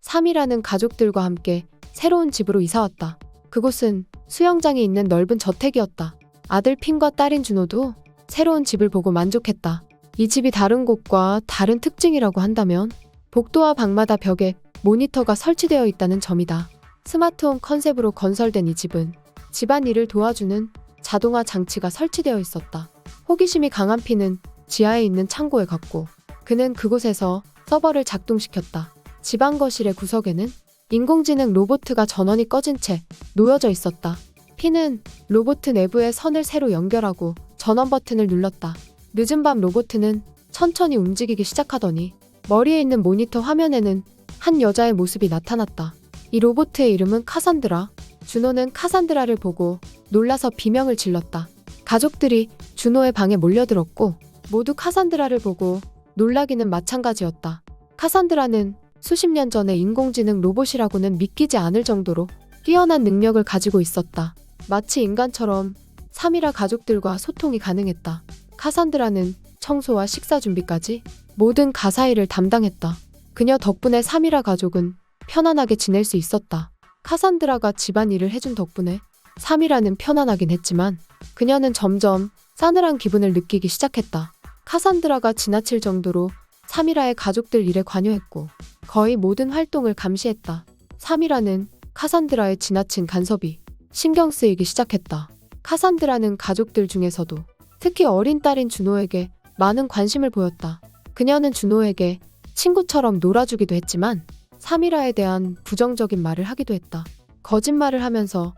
3이라는 가족들과 함께 새로운 집으로 이사왔다. 그곳은 수영장이 있는 넓은 저택이었다. 아들 핀과 딸인 준호도 새로운 집을 보고 만족했다. 이 집이 다른 곳과 다른 특징이라고 한다면 복도와 방마다 벽에 모니터가 설치되어 있다는 점이다. 스마트홈 컨셉으로 건설된 이 집은 집안일을 도와주는 자동화 장치가 설치되어 있었다. 호기심이 강한 핀은 지하에 있는 창고에 갔고 그는 그곳에서 서버를 작동시켰다. 집안 거실의 구석에는 인공지능 로보트가 전원이 꺼진 채 놓여져 있었다. 핀은 로보트 내부의 선을 새로 연결하고 전원 버튼을 눌렀다. 늦은 밤 로보트는 천천히 움직이기 시작하더니 머리에 있는 모니터 화면에는 한 여자의 모습이 나타났다. 이 로보트의 이름은 카산드라. 준호는 카산드라를 보고 놀라서 비명을 질렀다. 가족들이 준호의 방에 몰려들었고 모두 카산드라를 보고 놀라기는 마찬가지였다. 카산드라는 수십 년 전의 인공지능 로봇이라고는 믿기지 않을 정도로 뛰어난 능력을 가지고 있었다. 마치 인간처럼 3이라 가족들과 소통이 가능했다. 카산드라는 청소와 식사 준비까지 모든 가사일을 담당했다. 그녀 덕분에 3이라 가족은 편안하게 지낼 수 있었다. 카산드라가 집안일을 해준 덕분에 3이라는 편안하긴 했지만 그녀는 점점 싸늘한 기분을 느끼기 시작했다. 카산드라가 지나칠 정도로 3이라의 가족들 일에 관여했고 거의 모든 활동을 감시했다. 3이라는 카산드라의 지나친 간섭이 신경 쓰이기 시작했다. 카산드라는 가족들 중에서도 특히 어린 딸인 준호에게 많은 관심을 보였다. 그녀는 준호에게 친구처럼 놀아주기도 했지만 3이라에 대한 부정적인 말을 하기도 했다. 거짓말을 하면서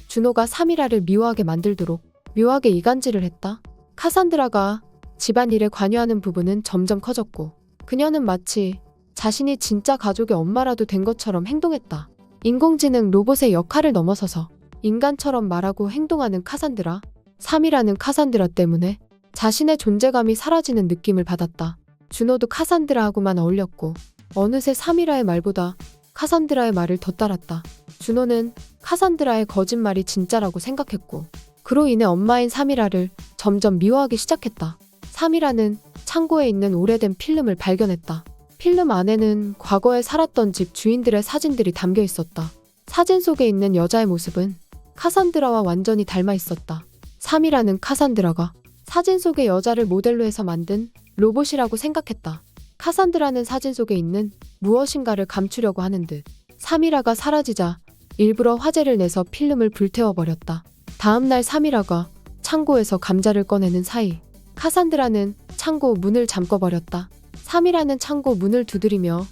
준호가 3이라를 미워하게 만들도록 묘하게 이간질을 했다. 카산드라가 집안일에 관여하는 부분은 점점 커졌고 그녀는 마치 자신이 진짜 가족의 엄마라도 된 것처럼 행동했다. 인공지능 로봇의 역할을 넘어서서 인간처럼 말하고 행동하는 카산드라. 3이라는 카산드라 때문에 자신의 존재감이 사라지는 느낌을 받았다. 준호도 카산드라하고만 어울렸고 어느새 3이라의 말보다 카산드라의 말을 더 따랐다. 준호는 카산드라의 거짓말이 진짜라고 생각했고 그로 인해 엄마인 3이라를 점점 미워하기 시작했다. 3이라는 창고에 있는 오래된 필름을 발견했다. 필름 안에는 과거에 살았던 집 주인들의 사진들이 담겨 있었다. 사진 속에 있는 여자의 모습은 카산드라와 완전히 닮아 있었다. 3이라는 카산드라가 사진 속의 여자를 모델로 해서 만든 로봇이라고 생각했다. 카산드라는 사진 속에 있는 무엇인가를 감추려고 하는 듯 3이라가 사라지자 일부러 화재를 내서 필름을 불태워버렸다. 다음날 3이라가 창고에서 감자를 꺼내는 사이 카산드라는 창고 문을 잠궈버렸다. 3이라는 창고 문을 두드리며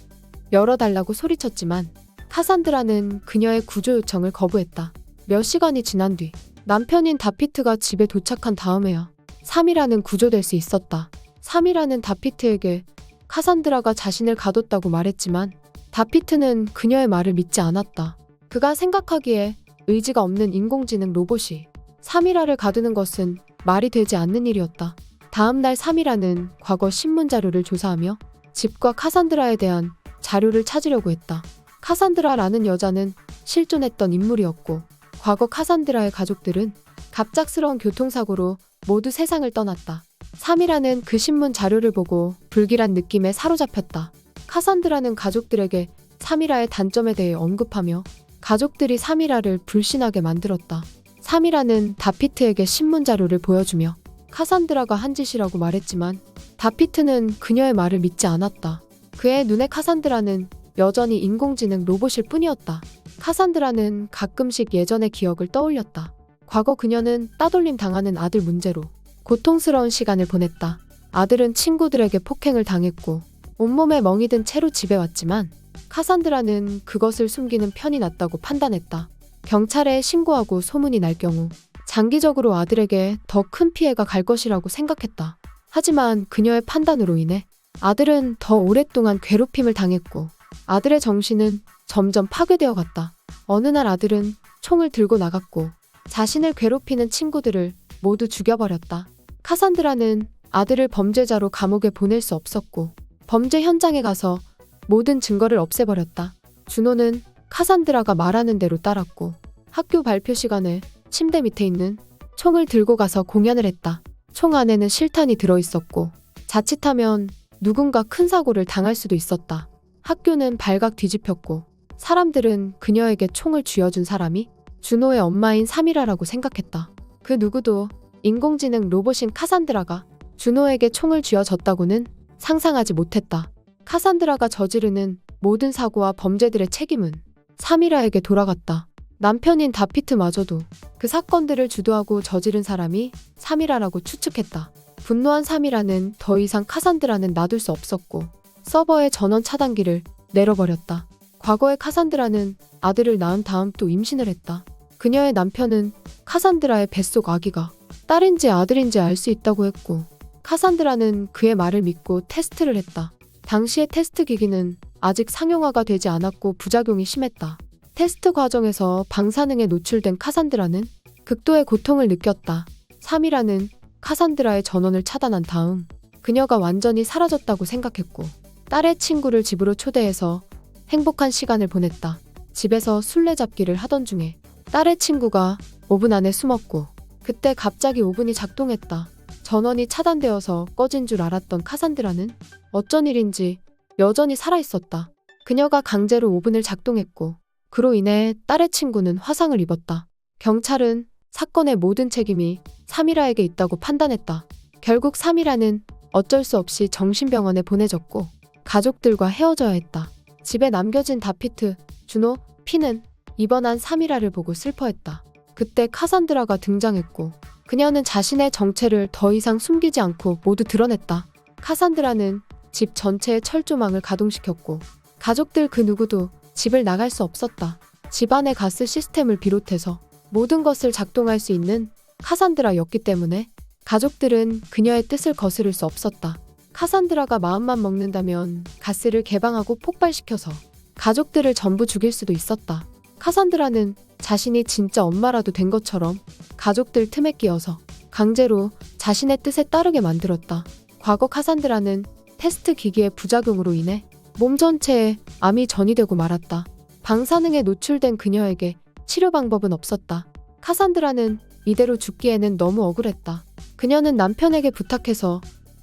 열어달라고 소리쳤지만 카산드라는 그녀의 구조 요청을 거부했다. 몇 시간이 지난 뒤 남편인 다피트가 집에 도착한 다음에야 3이라는 구조될 수 있었다. 3이라는 다피트에게 카산드라가 자신을 가뒀다고 말했지만 다피트는 그녀의 말을 믿지 않았다. 그가 생각하기에 의지가 없는 인공지능 로봇이 3이라를 가두는 것은 말이 되지 않는 일이었다. 다음날 3이라는 과거 신문 자료를 조사하며 집과 카산드라에 대한 자료를 찾으려고 했다. 카산드라라는 여자는 실존했던 인물이었고 과거 카산드라의 가족들은 갑작스러운 교통사고로 모두 세상을 떠났다. 3이라는 그 신문 자료를 보고 불길한 느낌에 사로잡혔다. 카산드라는 가족들에게 3이라의 단점에 대해 언급하며 가족들이 3이라를 불신하게 만들었다. 3이라는 다피트에게 신문 자료를 보여주며 카산드라가 한 짓이라고 말했지만 다피트는 그녀의 말을 믿지 않았다. 그의 눈에 카산드라는 여전히 인공지능 로봇일 뿐이었다. 카산드라는 가끔씩 예전의 기억을 떠올렸다. 과거 그녀는 따돌림 당하는 아들 문제로 고통스러운 시간을 보냈다. 아들은 친구들에게 폭행을 당했고 온몸에 멍이 든 채로 집에 왔지만 카산드라는 그것을 숨기는 편이 낫다고 판단했다. 경찰에 신고하고 소문이 날 경우 장기적으로 아들에게 더 큰 피해가 갈 것이라고 생각했다. 하지만 그녀의 판단으로 인해 아들은 더 오랫동안 괴롭힘을 당했고 아들의 정신은 점점 파괴되어 갔다. 어느 날 아들은 총을 들고 나갔고 자신을 괴롭히는 친구들을 모두 죽여버렸다. 카산드라는 아들을 범죄자로 감옥에 보낼 수 없었고 범죄 현장에 가서 모든 증거를 없애버렸다. 준호는 카산드라가 말하는 대로 따랐고 학교 발표 시간에 침대 밑에 있는 총을 들고 가서 공연을 했다. 총 안에는 실탄이 들어있었고 자칫하면 누군가 큰 사고를 당할 수도 있었다. 학교는 발각 뒤집혔고 사람들은 그녀에게 총을 쥐어준 사람이 준호의 엄마인 사미라라고 생각했다. 그 누구도 인공지능 로봇인 카산드라가 준호에게 총을 쥐어줬다고는 상상하지 못했다. 카산드라가 저지르는 모든 사고와 범죄들의 책임은 사미라에게 돌아갔다. 남편인 다피트마저도 그 사건들을 주도하고 저지른 사람이 사미라라고 추측했다. 분노한 사미라는 더 이상 카산드라는 놔둘 수 없었고 서버의 전원 차단기를 내려버렸다. 과거에 카산드라는 아들을 낳은 다음 또 임신을 했다. 그녀의 남편은 카산드라의 뱃속 아기가 딸인지 아들인지 알 수 있다고 했고 카산드라는 그의 말을 믿고 테스트를 했다. 당시의 테스트 기기는 아직 상용화가 되지 않았고 부작용이 심했다. 테스트 과정에서 방사능에 노출된 카산드라는 극도의 고통을 느꼈다. 사미라는 카산드라의 전원을 차단한 다음 그녀가 완전히 사라졌다고 생각했고 딸의 친구를 집으로 초대해서 행복한 시간을 보냈다. 집에서 술래잡기를 하던 중에 딸의 친구가 오븐 안에 숨었고 그때 갑자기 오븐이 작동했다. 전원이 차단되어서 꺼진 줄 알았던 카산드라는 어쩐 일인지 여전히 살아있었다. 그녀가 강제로 오븐을 작동했고 그로 인해 딸의 친구는 화상을 입었다. 경찰은 사건의 모든 책임이 사미라에게 있다고 판단했다. 결국 사미라는 어쩔 수 없이 정신병원에 보내졌고 가족들과 헤어져야 했다. 집에 남겨진 다피트, 준호, 피는 입원한 사미라를 보고 슬퍼했다. 그때 카산드라가 등장했고 그녀는 자신의 정체를 더 이상 숨기지 않고 모두 드러냈다. 카산드라는 집 전체의 철조망을 가동시켰고 가족들 그 누구도 집을 나갈 수 없었다. 집안의 가스 시스템을 비롯해서 모든 것을 작동할 수 있는 카산드라였기 때문에 가족들은 그녀의 뜻을 거스를 수 없었다. 카산드라가 마음만 먹는다면 가스를 개방하고 폭발시켜서 가족들을 전부 죽일 수도 있었다. 카산드라는 자신이 진짜 엄마라도 된 것처럼 가족들 틈에 끼어서 강제로 자신의 뜻에 따르게 만들었다. 과거 카산드라는 테스트 기기의 부작용으로 인해 몸 전체에 암이 전이되고 말았다. 방사능에 노출된 그녀에게 치료 방법은 없었다. 카산드라는 이대로 죽기에는 너무 억울했다. 그녀는 남편에게 부탁해서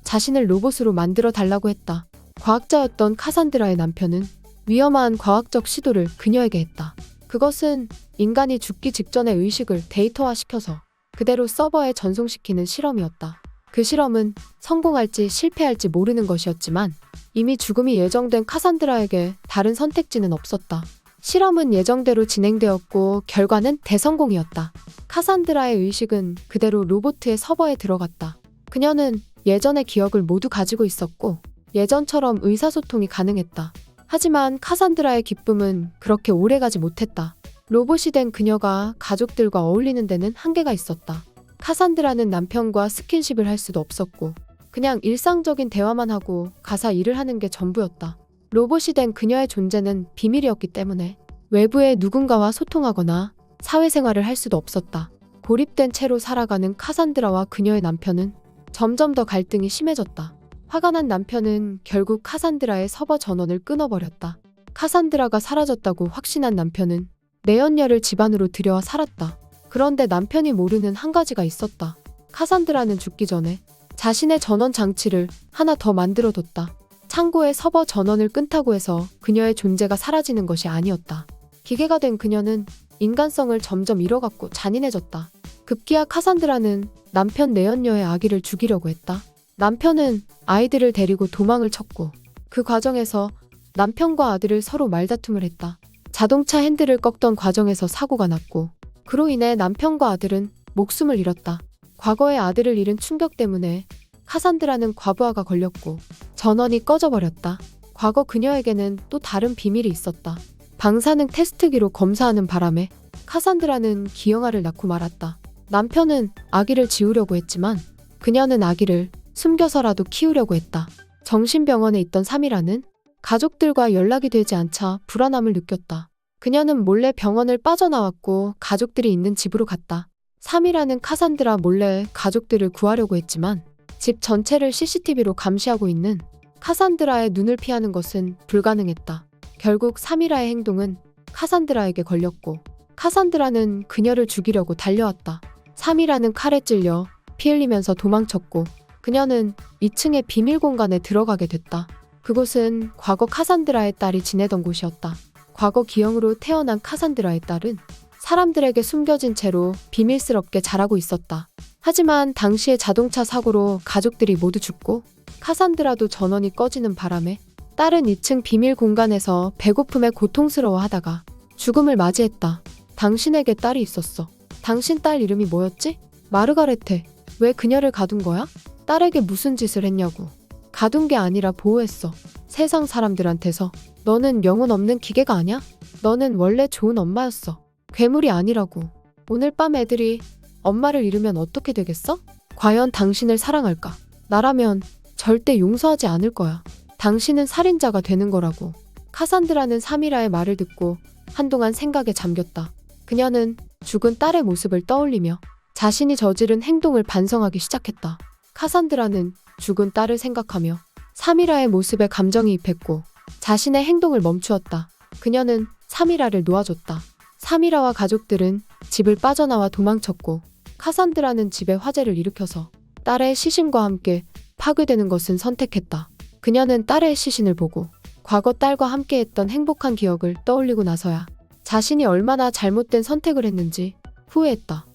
자신을 로봇으로 만들어 달라고 했다. 과학자였던 카산드라의 남편은 위험한 과학적 시도를 그녀에게 했다. 그것은 인간이 죽기 직전의 의식을 데이터화시켜서 그대로 서버에 전송시키는 실험이었다. 그 실험은 성공할지 실패할지 모르는 것이었지만 이미 죽음이 예정된 카산드라에게 다른 선택지는 없었다. 실험은 예정대로 진행되었고 결과는 대성공이었다. 카산드라의 의식은 그대로 로봇의 서버에 들어갔다. 그녀는 예전의 기억을 모두 가지고 있었고 예전처럼 의사소통이 가능했다. 하지만 카산드라의 기쁨은 그렇게 오래가지 못했다. 로봇이 된 그녀가 가족들과 어울리는 데는 한계가 있었다. 카산드라는 남편과 스킨십을 할 수도 없었고 그냥 일상적인 대화만 하고 가사 일을 하는 게 전부였다. 로봇이 된 그녀의 존재는 비밀이었기 때문에 외부의 누군가와 소통하거나 사회생활을 할 수도 없었다. 고립된 채로 살아가는 카산드라와 그녀의 남편은 점점 더 갈등이 심해졌다. 화가 난 남편은 결국 카산드라의 서버 전원을 끊어버렸다. 카산드라가 사라졌다고 확신한 남편은 내연녀를 집안으로 들여와 살았다. 그런데 남편이 모르는 한 가지가 있었다. 카산드라는 죽기 전에 자신의 전원 장치를 하나 더 만들어뒀다. 창고에 서버 전원을 끊다고 해서 그녀의 존재가 사라지는 것이 아니었다. 기계가 된 그녀는 인간성을 점점 잃어갔고 잔인해졌다. 급기야 카산드라는 남편 내연녀의 아기를 죽이려고 했다. 남편은 아이들을 데리고 도망을 쳤고 그 과정에서 남편과 아들을 서로 말다툼을 했다. 자동차 핸들을 꺾던 과정에서 사고가 났고 그로 인해 남편과 아들은 목숨을 잃었다. 과거에 아들을 잃은 충격 때문에 카산드라는 과부하가 걸렸고 전원이 꺼져버렸다. 과거 그녀에게는 또 다른 비밀이 있었다. 방사능 테스트기로 검사하는 바람에 카산드라는 기형아를 낳고 말았다. 남편은 아기를 지우려고 했지만 그녀는 아기를 숨겨서라도 키우려고 했다. 정신병원에 있던 사미라는 가족들과 연락이 되지 않자 불안함을 느꼈다. 그녀는 몰래 병원을 빠져나왔고 가족들이 있는 집으로 갔다. 사미라는 카산드라 몰래 가족들을 구하려고 했지만 집 전체를 CCTV로 감시하고 있는 카산드라의 눈을 피하는 것은 불가능했다. 결국 사미라의 행동은 카산드라에게 걸렸고 카산드라는 그녀를 죽이려고 달려왔다. 사미라는 칼에 찔려 피 흘리면서 도망쳤고 그녀는 2층의 비밀 공간에 들어가게 됐다. 그곳은 과거 카산드라의 딸이 지내던 곳이었다. 과거 기형으로 태어난 카산드라의 딸은 사람들에게 숨겨진 채로 비밀스럽게 자라고 있었다. 하지만 당시의 자동차 사고로 가족들이 모두 죽고 카산드라도 전원이 꺼지는 바람에 딸은 2층 비밀 공간에서 배고픔에 고통스러워하다가 죽음을 맞이했다. 당신에게 딸이 있었어. 당신 딸 이름이 뭐였지? 마르가레테. 왜 그녀를 가둔 거야? 딸에게 무슨 짓을 했냐고. 가둔 게 아니라 보호했어. 세상 사람들한테서. 너는 영혼 없는 기계가 아냐? 너는 원래 좋은 엄마였어. 괴물이 아니라고. 오늘 밤 애들이 엄마를 잃으면 어떻게 되겠어? 과연 당신을 사랑할까? 나라면 절대 용서하지 않을 거야. 당신은 살인자가 되는 거라고. 카산드라는 사미라의 말을 듣고 한동안 생각에 잠겼다. 그녀는 죽은 딸의 모습을 떠올리며 자신이 저지른 행동을 반성하기 시작했다. 카산드라는 죽은 딸을 생각하며 사미라의 모습에 감정이입했고 자신의 행동을 멈추었다. 그녀는 사미라를 놓아줬다. 사미라와 가족들은 집을 빠져나와 도망쳤고 카산드라는 집에 화재를 일으켜서 딸의 시신과 함께 파괴되는 것은 선택했다. 그녀는 딸의 시신을 보고 과거 딸과 함께했던 행복한 기억을 떠올리고 나서야 자신이 얼마나 잘못된 선택을 했는지 후회했다.